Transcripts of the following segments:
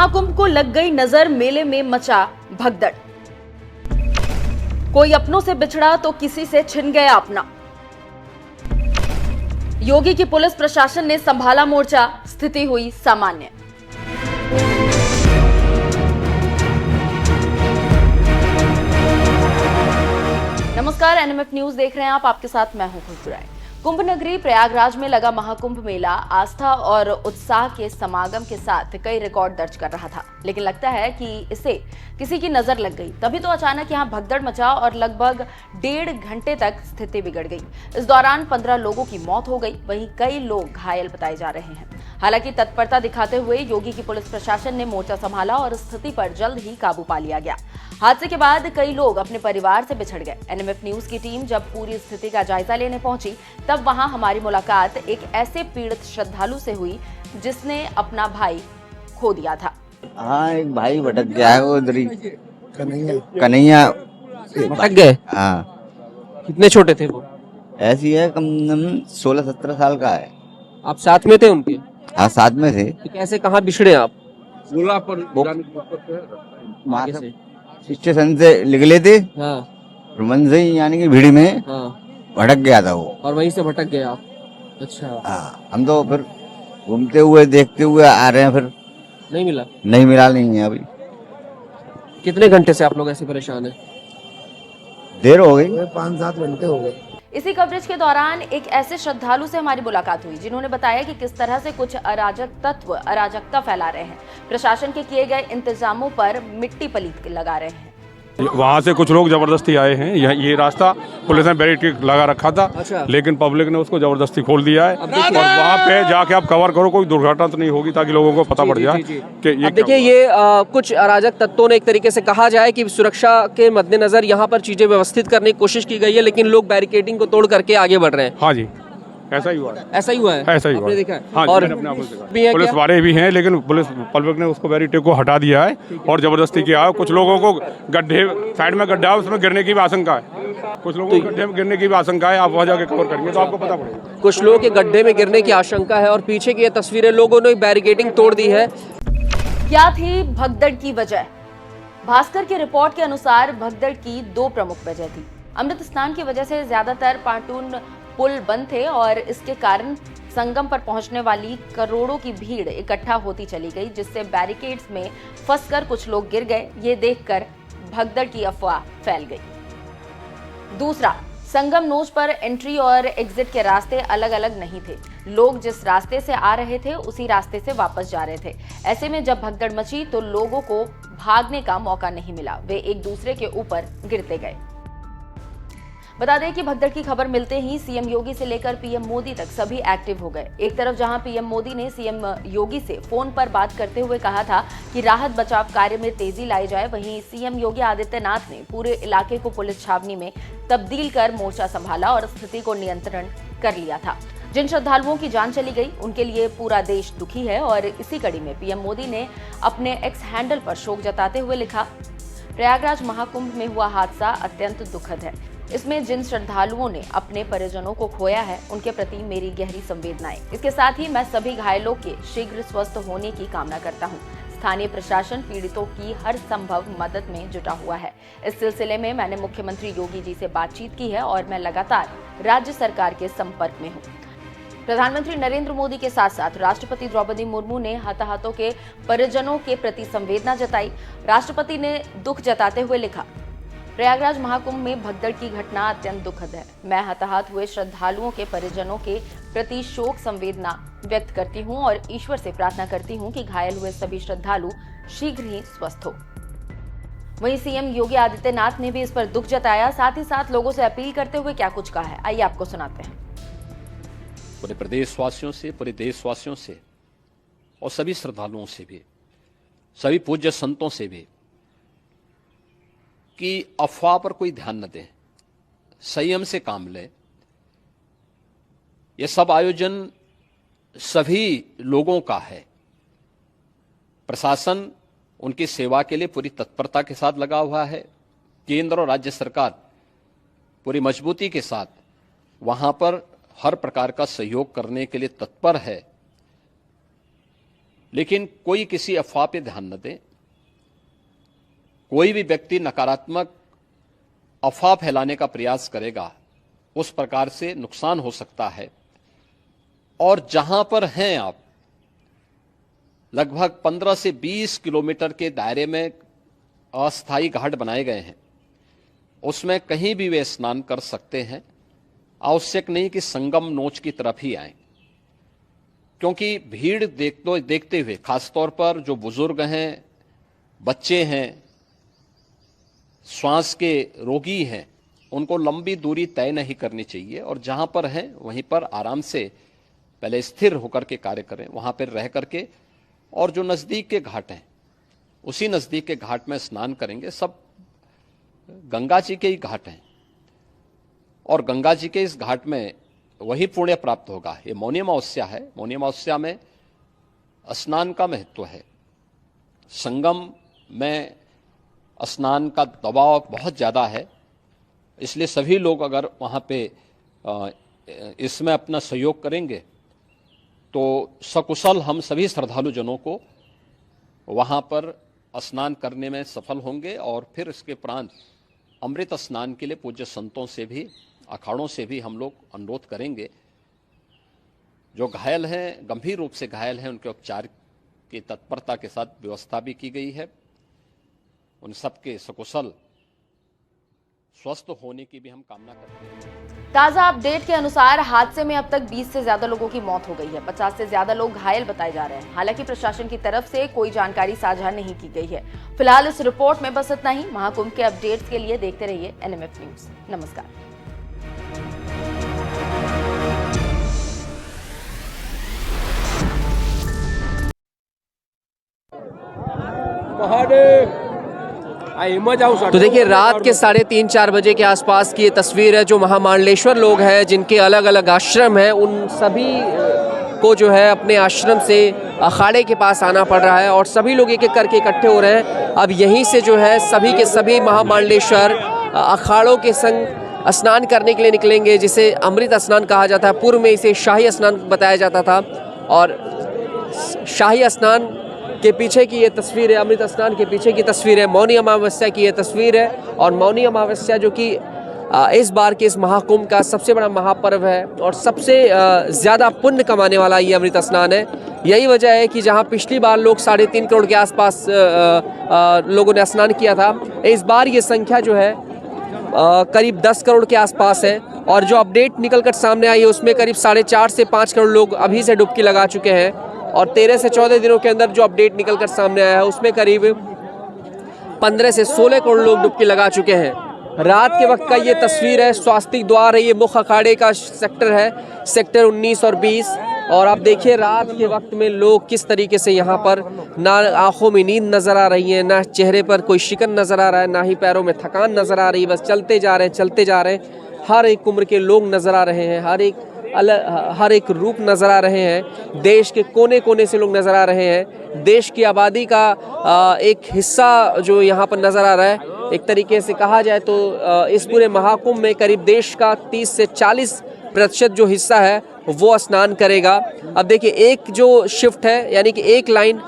महाकुंभ को लग गई नजर, मेले में मचा भगदड़। कोई अपनों से बिछड़ा तो किसी से छिन गया अपना। योगी की पुलिस प्रशासन ने संभाला मोर्चा, स्थिति हुई सामान्य। नमस्कार, एनएमएफ न्यूज देख रहे हैं आप। आपके साथ मैं हूं खुशबू राय। कुंभ नगरी प्रयागराज में लगा महाकुंभ मेला आस्था और उत्साह के समागम के साथ कई रिकॉर्ड दर्ज कर रहा था, लेकिन लगता है कि इसे किसी की नजर लग गई। तभी तो अचानक यहां भगदड़ मचा और लगभग 1.5 घंटे तक स्थिति बिगड़ गई। इस दौरान 15 लोगों की मौत हो गई, वहीं कई लोग घायल बताए जा रहे हैं। हालांकि तत्परता दिखाते हुए योगी की पुलिस प्रशासन ने मोर्चा संभाला और स्थिति पर जल्द ही काबू पा लिया गया। हादसे के बाद कई लोग अपने परिवार से बिछड़ गए। एनएमएफ न्यूज की टीम जब पूरी स्थिति का जायजा लेने पहुंची, तब वहां हमारी मुलाकात एक ऐसे पीड़ित श्रद्धालु से हुई जिसने अपना भाई खो दिया था। हाँ, एक भाई भटक गया है, वो उधर ही कन्हैया भटक गए। हाँ, कितने छोटे थे वो? ऐसी है, कम से कम 16-17 साल का है। आप साथ में थे उनके? हाँ, साथ में थे। तो कैसे, कहाँ बिछड़े आप? वहाँ से स्टेशन से निकले थे, हाँ रोमन से यानी कि भीड़ में हाँ। भटक गया था वो। और वहीं से भटक गए आप? अच्छा, हाँ, हम तो फिर घूमते हुए देखते हुए आ रहे हैं, फिर नहीं मिला? नहीं है अभी। कितने घंटे से आप लोग ऐसे परेशान हैं? देर हो गई, 5-7 घंटे हो गए। इसी कवरेज के दौरान एक ऐसे श्रद्धालु से हमारी मुलाकात हुई जिन्होंने बताया कि किस तरह से कुछ अराजक तत्व अराजकता फैला रहे हैं, प्रशासन के किए गए इंतजामों पर मिट्टी पलीत लगा रहे हैं। वहाँ से कुछ लोग जबरदस्ती आए हैं। ये रास्ता पुलिस ने बैरिकेड लगा रखा था, अच्छा। लेकिन पब्लिक ने उसको जबरदस्ती खोल दिया है। अब और वहाँ पे जाके आप कवर करो, कोई दुर्घटना तो नहीं होगी, ताकि लोगों को पता पड़ जाए कि ये अब देखिए, ये कुछ अराजक तत्वों ने एक तरीके से कहा जाए कि सुरक्षा के मद्देनजर यहाँ पर चीजें व्यवस्थित करने की कोशिश की गई है, लेकिन लोग बैरिकेडिंग को तोड़ करके आगे बढ़ रहे हैं। हाँ जी, ऐसा ही हुआ है। ऐसा ही हुआ है? ऐसा ही हुआ आपने है। देखा है? हाँ, और मैंने अपने आंखों से देखा। भी है पुलिस क्या? वाले भी हैं, लेकिन पुलिस पब्लिक ने उसको बैरिकेड को हटा दिया है और जबरदस्ती किया है। कुछ लोगों को गड्ढे, साइड में गड्ढा है, उसमें गिरने की भी आशंका है। कुछ लोगों को गड्ढे में गिरने की भी आशंका है। आप वहाँ जाके कवर करेंगे तो आपको पता पड़ेगा। कुछ लोगों के गड्ढे में गिरने की आशंका है और पीछे की ये तस्वीरें, लोगों ने बैरिकेडिंग तोड़ दी है। क्या थी भगदड़ की वजह? भास्कर की रिपोर्ट के अनुसार भगदड़ की 2 प्रमुख वजह थी। अमृत स्नान की वजह से ज्यादातर पाटून पुल बंद थे और इसके कारण संगम पर पहुंचने वाली करोड़ों की भीड़ इकट्ठा होती चली गई, जिससे बैरिकेड्स में फंसकर कुछ लोग गिर गए। ये देखकर भगदड़ की अफवाह फैल गई। दूसरा, संगम नोच पर एंट्री और एग्जिट के रास्ते अलग अलग नहीं थे। लोग जिस रास्ते से आ रहे थे उसी रास्ते से वापस जा रहे थे। ऐसे में जब भगदड़ मची तो लोगों को भागने का मौका नहीं मिला, वे एक दूसरे के ऊपर गिरते गए। बता दें कि भगदड़ की खबर मिलते ही सीएम योगी से लेकर पीएम मोदी तक सभी एक्टिव हो गए। एक तरफ जहां पीएम मोदी ने सीएम योगी से फोन पर बात करते हुए कहा था कि राहत बचाव कार्य में तेजी लाई जाए, वहीं सीएम योगी आदित्यनाथ ने पूरे इलाके को पुलिस छावनी में तब्दील कर मोर्चा संभाला और स्थिति को नियंत्रण कर लिया था। जिन श्रद्धालुओं की जान चली गई उनके लिए पूरा देश दुखी है और इसी कड़ी में पीएम मोदी ने अपने एक्स हैंडल पर शोक जताते हुए लिखा, प्रयागराज महाकुंभ में हुआ हादसा अत्यंत दुखद है। इसमें जिन श्रद्धालुओं ने अपने परिजनों को खोया है उनके प्रति मेरी गहरी संवेदनाएं। इसके साथ ही मैं सभी घायलों के शीघ्र स्वस्थ होने की कामना करता हूं। स्थानीय प्रशासन पीड़ितों की हर संभव मदद में जुटा हुआ है। इस सिलसिले में मैंने मुख्यमंत्री योगी जी से बातचीत की है और मैं लगातार राज्य सरकार के संपर्क में हूं। प्रधानमंत्री नरेंद्र मोदी के साथ साथ राष्ट्रपति द्रौपदी मुर्मू ने हताहतों के परिजनों के प्रति संवेदना जताई। राष्ट्रपति ने दुख जताते हुए लिखा, प्रयागराज महाकुंभ में भगदड़ की घटना अत्यंत दुखद है। मैं हताहत हुए श्रद्धालुओं के परिजनों के प्रति शोक संवेदना व्यक्त करती हूं और ईश्वर से प्रार्थना करती हूं कि घायल हुए सभी श्रद्धालु शीघ्र ही स्वस्थ हो। वहीं सीएम योगी आदित्यनाथ ने भी इस पर दुख जताया। साथ ही साथ लोगों से अपील करते हुए क्या कुछ कहा है, आइए आपको सुनाते हैं। पूरे प्रदेशवासियों से, पूरे देशवासियों से और सभी श्रद्धालुओं से भी, सभी पूज्य संतों से भी कि अफवाह पर कोई ध्यान न दें, संयम से काम लें। यह सब आयोजन सभी लोगों का है। प्रशासन उनकी सेवा के लिए पूरी तत्परता के साथ लगा हुआ है। केंद्र और राज्य सरकार पूरी मजबूती के साथ वहां पर हर प्रकार का सहयोग करने के लिए तत्पर है। लेकिन कोई किसी अफवाह पे ध्यान न दें। कोई भी व्यक्ति नकारात्मक अफवाह फैलाने का प्रयास करेगा, उस प्रकार से नुकसान हो सकता है। और जहां पर हैं आप, लगभग 15 से 20 किलोमीटर के दायरे में अस्थायी घाट बनाए गए हैं, उसमें कहीं भी वे स्नान कर सकते हैं। आवश्यक नहीं कि संगम नोच की तरफ ही आएं, क्योंकि भीड़ देखते हुए खासतौर पर जो बुजुर्ग हैं, बच्चे हैं, श्वास के रोगी हैं, उनको लंबी दूरी तय नहीं करनी चाहिए और जहां पर हैं वहीं पर आराम से पहले स्थिर होकर के कार्य करें, वहां पर रह करके। और जो नजदीक के घाट हैं, उसी नजदीक के घाट में स्नान करेंगे। सब गंगा जी के ही घाट हैं और गंगा जी के इस घाट में वही पुण्य प्राप्त होगा। ये मौनी अमावस्या है। मौनी अमावस्या में स्नान का महत्व है। संगम में स्नान का दबाव बहुत ज़्यादा है, इसलिए सभी लोग अगर वहाँ पे इसमें अपना सहयोग करेंगे तो सकुशल हम सभी श्रद्धालु जनों को वहाँ पर स्नान करने में सफल होंगे। और फिर इसके उपरांत अमृत स्नान के लिए पूज्य संतों से भी, अखाड़ों से भी हम लोग अनुरोध करेंगे। जो घायल हैं, गंभीर रूप से घायल हैं, उनके उपचार की तत्परता के साथ व्यवस्था भी की गई है। उन सबके सकुशल स्वस्थ होने की भी हम कामना करते हैं। ताजा अपडेट के अनुसार हादसे में अब तक 20 से ज्यादा लोगों की मौत हो गई है। 50 से ज्यादा लोग घायल बताए जा रहे हैं। हालांकि प्रशासन की तरफ से कोई जानकारी साझा नहीं की गई है। फिलहाल इस रिपोर्ट में बस इतना ही। महाकुंभ के अपडेट्स के लिए देखते रहिए NMF न्यूज। नमस्कार। तो देखिए, रात के 3:30-4 बजे के आसपास की ये तस्वीर है। जो महामांडलेश्वर लोग हैं, जिनके अलग अलग आश्रम हैं, उन सभी को जो है अपने आश्रम से अखाड़े के पास आना पड़ रहा है और सभी लोग एक एक करके इकट्ठे हो रहे हैं। अब यहीं से जो है सभी के सभी महामांडलेश्वर अखाड़ों के संग स्नान करने के लिए निकलेंगे, जिसे अमृत स्नान कहा जाता है। पूर्व में इसे शाही स्नान बताया जाता था और शाही स्नान के पीछे की ये तस्वीर है, अमृत स्नान के पीछे की तस्वीर है, मौनी अमावस्या की ये तस्वीर है। और मौनी अमावस्या जो कि इस बार के इस महाकुंभ का सबसे बड़ा महापर्व है और सबसे ज़्यादा पुण्य कमाने वाला ये अमृत स्नान है। यही वजह है कि जहां पिछली बार लोग 3.5 करोड़ के आसपास लोगों ने स्नान किया था, इस बार ये संख्या जो है करीब 10 करोड़ के आसपास है। और जो अपडेट निकल कर सामने आई है उसमें करीब 4.5 से 5 करोड़ लोग अभी से डुबकी लगा चुके हैं। और 13 से 14 दिनों के अंदर जो अपडेट निकल कर सामने आया है उसमें करीब 15 से 16 करोड़ लोग डुबकी लगा चुके हैं। रात के वक्त का ये तस्वीर है। स्वास्तिक द्वार है, ये मुख्य अखाड़े का सेक्टर है, सेक्टर 19 और 20। और आप देखिए रात के वक्त में लोग किस तरीके से यहाँ पर, ना आंखों में नींद नज़र आ रही है, ना चेहरे पर कोई शिकन नज़र आ रहा है, ना ही पैरों में थकान नज़र आ रही है। बस चलते जा रहे हैं, चलते जा रहे हैं। हर एक उम्र के लोग नज़र आ रहे हैं, हर एक रूप नज़र आ रहे हैं। देश के कोने कोने से लोग नज़र आ रहे हैं। देश की आबादी का एक हिस्सा जो यहाँ पर नज़र आ रहा है। एक तरीके से कहा जाए तो इस पूरे महाकुंभ में करीब देश का 30 से 40% जो हिस्सा है वो स्नान करेगा। अब देखिए, एक जो शिफ्ट है, यानी कि एक लाइन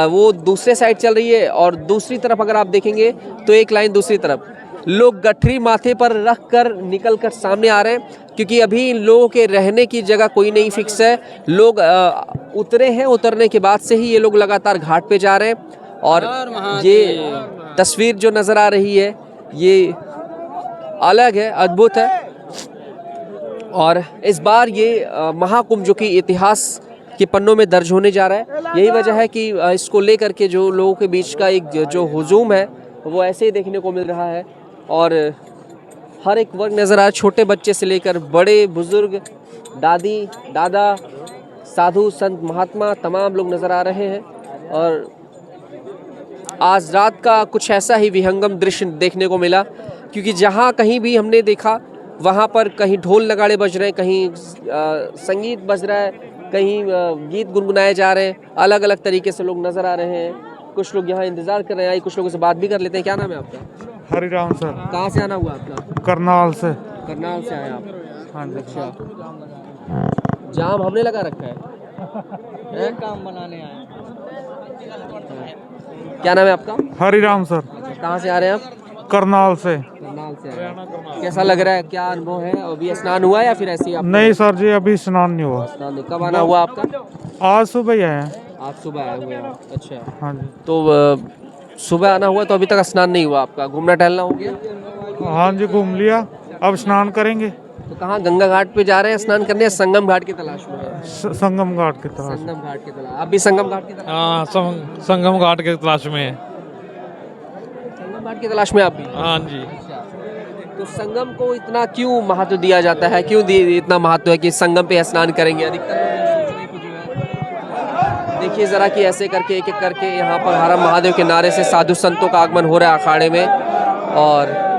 वो दूसरे साइड चल रही है और दूसरी तरफ अगर आप देखेंगे तो एक लाइन दूसरी तरफ। लोग गठरी माथे पर रख कर निकल कर सामने आ रहे हैं, क्योंकि अभी इन लोगों के रहने की जगह कोई नहीं फिक्स है। लोग उतरे हैं, उतरने के बाद से ही ये लोग लगातार घाट पे जा रहे हैं। और ये तस्वीर जो नज़र आ रही है ये अलग है, अद्भुत है। और इस बार ये महाकुंभ जो कि इतिहास के पन्नों में दर्ज होने जा रहा है, यही वजह है कि इसको लेकर के जो लोगों के बीच का एक जो हुजूम है वो ऐसे ही देखने को मिल रहा है। और हर एक वर्ग नज़र आ रहा है, छोटे बच्चे से लेकर बड़े बुजुर्ग, दादी दादा, साधु संत महात्मा, तमाम लोग नज़र आ रहे हैं। और आज रात का कुछ ऐसा ही विहंगम दृश्य देखने को मिला, क्योंकि जहाँ कहीं भी हमने देखा वहाँ पर कहीं ढोल नगाड़े बज रहे हैं, कहीं संगीत बज रहा है, कहीं गीत गुनगुनाए जा रहे हैं। अलग अलग तरीके से लोग नज़र आ रहे हैं। कुछ लोग यहाँ इंतजार कर रहे हैं, कुछ लोगों से बात भी कर लेते हैं। क्या नाम है आपका? हरिराम सर। कहाँ से आना हुआ आपका? करनाल से। करनाल से आए आप? हाँ जी। अच्छा, जाम हमने लगा रखा है? काम बनाने आए। क्या नाम है आपका? हरिराम सर, कहाँ से आ रहे हैं आप? करनाल से। करनाल से आ रहे हैं। कैसा लग रहा है, क्या अनुभव है? अभी स्नान हुआ या फिर ऐसे ही आप? नहीं सर जी, अभी स्नान नहीं हुआ। स्नान नहीं। कब आना हुआ आपका? आज सुबह ही आए हैं। आज सुबह आए हुए हैं। अच्छा, हाँ जी। तो सुबह आना हुआ तो अभी तक स्नान नहीं हुआ आपका, घूमना टहलना हो गया? हाँ जी, घूम लिया, अब स्नान करेंगे। तो कहाँ, गंगा घाट पे जा रहे हैं स्नान करने या संगम घाट की तलाश में है? संगम घाट की तरफ। संगम घाट की तलाश। आप भी संगम घाट की तलाश? हाँ, संगम घाट के तलाश में है। संगम घाट की तलाश में आप भी? हाँ जी। तो संगम को इतना क्यों महत्व दिया जाता है, क्यों इतना महत्व है कि संगम पे स्नान करेंगे? अधिकतर लोग सोच रहे हैं कि जो है, देखिए जरा कि ऐसे करके एक एक करके यहाँ पर हर हर महादेव के नारे से साधु संतों का आगमन हो रहा है अखाड़े में। और